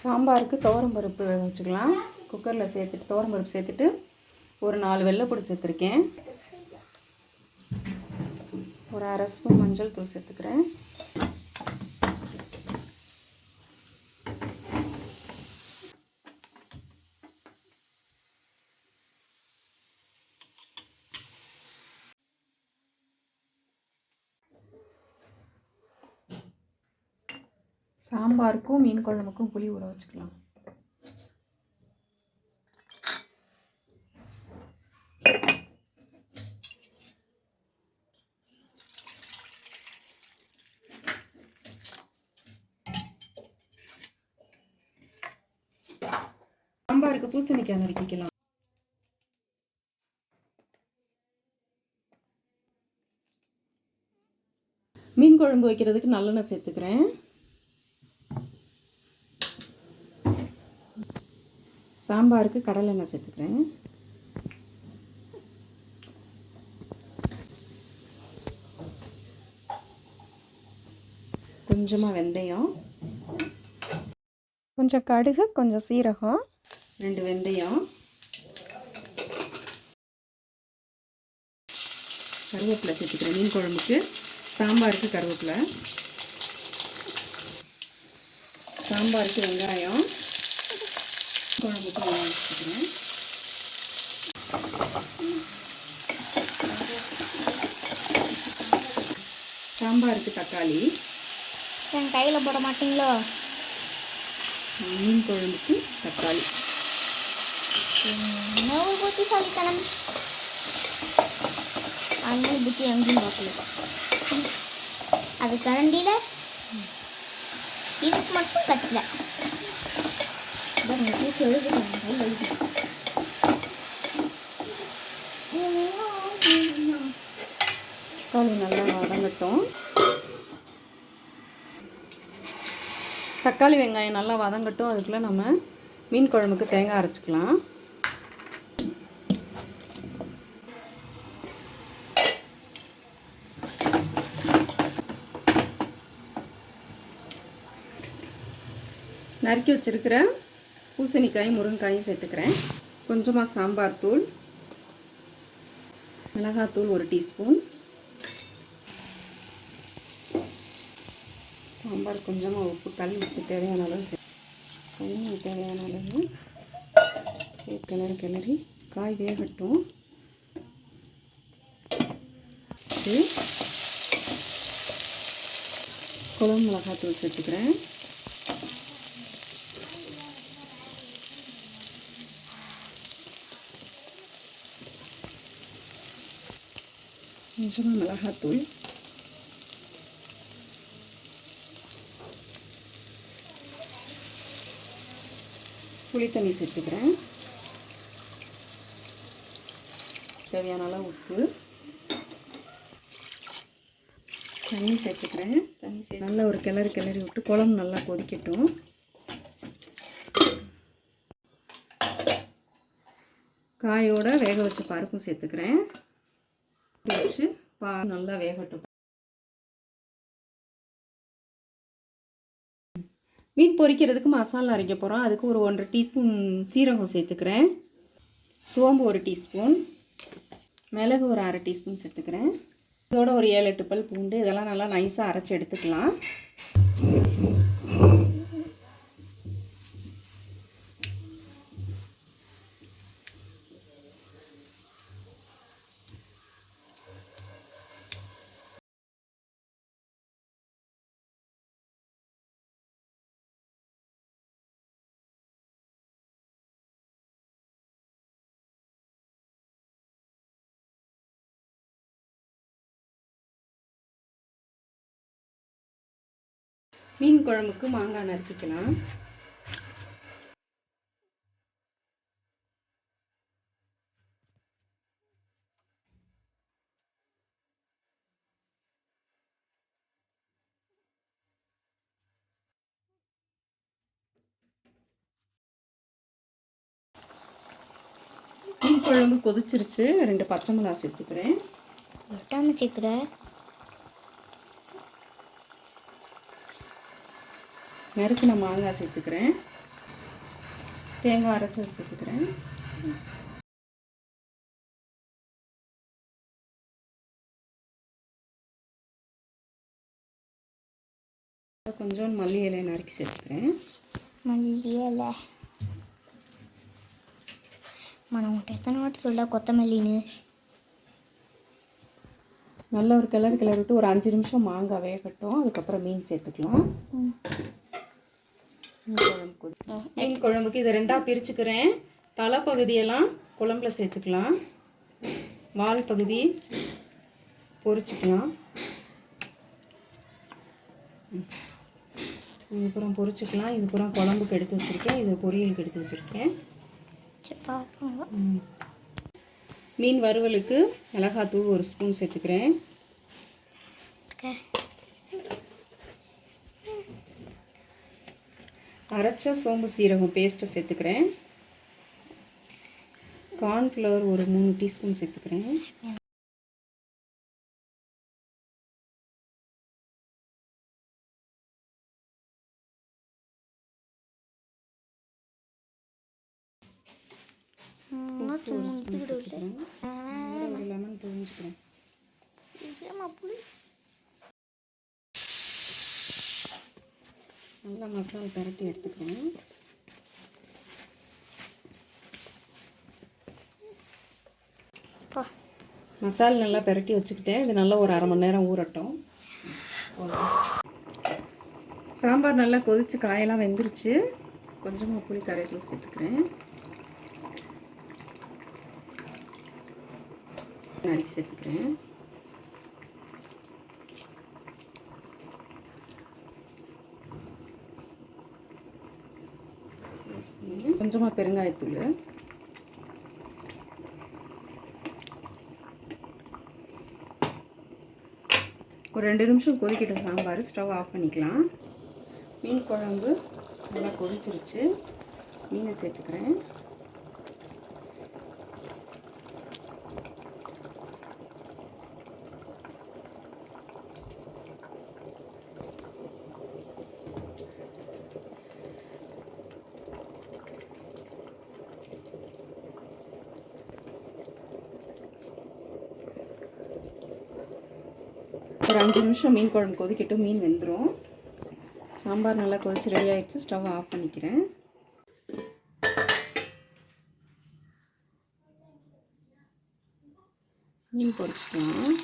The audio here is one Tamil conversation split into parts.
சாம்பாருக்கு துவரம் பருப்பு வேக வச்சுக்கலாம். குக்கரில் சேர்த்துட்டு துவரம் பருப்பு சேர்த்துட்டு ஒரு 4 வெள்ளைப்பூடு சேர்த்துருக்கேன். ஒரு 1/2 ஸ்பூன் மஞ்சள் தூள் சேர்த்துக்கிறேன். சாம்பாருக்கும் மீன் குழம்புக்கும் புளி ஊற வச்சுக்கலாம். சாம்பாருக்கு பூசணிக்காய் நறுக்கிக்கலாம். மீன் குழம்பு வைக்கிறதுக்கு நல்லெண்ணெய் சேர்த்துக்கிறேன். சாம்பாருக்கு கடலை எண்ணெய் சேர்த்துக்கிறேன். கொஞ்சமாக வெந்தயம், கொஞ்சம் கடுகு, கொஞ்சம் சீரகம், 2 வெந்தயம், கருவேப்பிலை சேர்த்துக்கிறேன். மீன் குழம்புக்கு சாம்பாருக்கு கருவேப்பிலை, சாம்பாருக்கு வெங்காயம், குழம்புக்கு வெங்காயம் சேர்த்துக்கிறேன். சாம்பாருக்கு தக்காளி. என் கையில் போட மாட்டீங்களோ? மீன் குழம்புக்கு தக்காளி. ஒரு புத்திசாலித்தனம். அதனால புத்தி எங்கேயும் பார்க்கல. அது கரண்டியில் இதுக்கு மட்டும் கட்டல. தக்காளி நல்லா வதங்கட்டும். தக்காளி வெங்காயம் நல்லா வதங்கட்டும். அதுக்குள்ளே நம்ம மீன் குழம்புக்கு தேங்காய் அரைச்சிக்கலாம். நறுக்கி வச்சிருக்கிற பூசணிக்காயும் முருங்கைக்காயும் சேர்த்துக்கிறேன். கொஞ்சமாக சாம்பார் தூள், மிளகாத்தூள் 1 டீஸ்பூன், சாம்பார் கொஞ்சமாக உப்பு, கல் உப்பு தேவையான அளவு தண்ணி தேவையான அளவு கிளறி காய் வேகட்டும். குழம்பு மிளகாத்தூள் சேர்த்துக்கிறேன். கொஞ்சமாக மிளகாத்தூள், புளி தண்ணி சேர்த்துக்கிறேன். தேவையான அளவு உப்பு, தண்ணி சேர்த்துக்கிறேன். நல்லா ஒரு கிளறி விட்டு குழம்பு நல்லா கொதிக்கட்டும். காயோட வேக வச்ச பருப்பும் சேர்த்துக்கிறேன். வச்சு நல்லா வேகட்டும். மீன் பொரிக்கிறதுக்கு மசாலா அரைக்க போகிறோம். அதுக்கு ஒரு 1/2 டீஸ்பூன் சீரகம் சேர்த்துக்கிறேன். சோம்பு 1 டீஸ்பூன், மிளகு ஒரு 1/2 டீஸ்பூன் சேர்த்துக்கிறேன். இதோட ஒரு 7-8 பல் பூண்டு. இதெல்லாம் நல்லா நைஸாக அரைச்சி எடுத்துக்கலாம். மீன் குழம்புக்கு மாங்காய் நறுக்கிக்கலாம். மீன் குழம்பு கொதிச்சிருச்சு. 2 பச்சை மிளகாய் சேர்த்துக்கிறேன். எட்டாமல் சேர்க்குறேன். நறுக்கின மாங்காய் சேர்த்துக்கிறேன். தேங்காய் அரைச்சி சேர்த்துக்கிறேன். கொஞ்சம் மல்லி இலை நறுக்கி சேர்த்துக்கிறேன். மல்லி இலை மனம் உங்கள்கிட்ட எத்தனை வாட்டி சொல்ல கொத்தமல்லின்னு. நல்ல ஒரு கிளறு விட்டு ஒரு 5 நிமிஷம் மாங்காய் வேகட்டும். அதுக்கப்புறம் மீன் சேர்த்துக்கலாம். மீன் குழம்புக்கு இதை 2ஆக பிரிச்சுக்கிறேன். தலைப்பகுதியெல்லாம் குழம்புல சேர்த்துக்கலாம். வால் பகுதி பொரிச்சுக்கலாம். இது புறம் பொரிச்சுக்கலாம். இது புறம் குழம்புக்கு எடுத்து வச்சுருக்கேன். இது பொரியலுக்கு எடுத்து வச்சுருக்கேன். மீன் வறுவலுக்கு மிளகாத்தூள் 1 ஸ்பூன் சேர்த்துக்கிறேன். அரைச்ச சோம்பு சீரகம் பேஸ்ட்டை சேர்த்துக்கிறேன். கார்ன்ஃப்ளவர் ஒரு 3 டீஸ்பூன் சேர்த்துக்கிறேன். லெமன் புழிஞ்சுக்கிறேன். நல்லா மசாலா பரட்டி எடுத்துக்கிறேன். மசாலா நல்லா பரட்டி வச்சுக்கிட்டேன். இது நல்லா ஒரு 1/2 மணி நேரம் ஊறட்டும். சாம்பார் நல்லா கொதிச்சு காயெல்லாம் வெந்துருச்சு. கொஞ்சமாக புளி கரைசல் சேர்த்துக்கிறேன். நறுக்கி சேர்த்துக்கிறேன். கொஞ்சமாக பெருங்காயத்தூள். ஒரு 2 நிமிஷம் கொதிக்கட்டும் சாம்பார். ஸ்டவ் ஆஃப் பண்ணிக்கலாம். மீன் குழம்பு நல்லா கொதிச்சிருச்சு. மீனை சேர்த்துக்கிறேன். ஒரு 5 நிமிஷம் மீன் குழம்பு கொதிக்கட்டும். மீன் வெந்துடும். சாம்பார் நல்லா கொதிச்சு ரெடி ஆகிடுச்சு. ஸ்டவ் ஆஃப் பண்ணிக்கிறேன். மீன் பொரிச்சுக்கலாம்.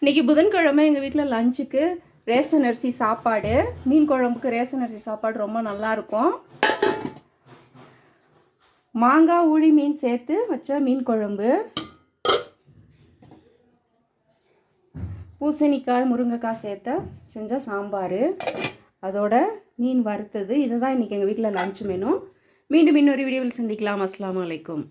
இன்றைக்கி புதன்கிழமை எங்கள் வீட்டில் லஞ்சுக்கு ரேஷன் அரிசி சாப்பாடு. மீன் குழம்புக்கு ரேஷன் அரிசி சாப்பாடு ரொம்ப நல்லாயிருக்கும். மாங்காய் ஊழி மீன் சேர்த்து வச்ச மீன் குழம்பு, பூசணிக்காய் முருங்கைக்காய் சேர்த்த செஞ்ச சாம்பார், அதோட மீன் வறுத்தது. இதுதான் இன்றைக்கி எங்கள் வீட்டில் லஞ்ச் மெனு. மீண்டும் இன்னொரு வீடியோவில் சந்திக்கலாம். அஸ்ஸலாமு அலைக்கும்.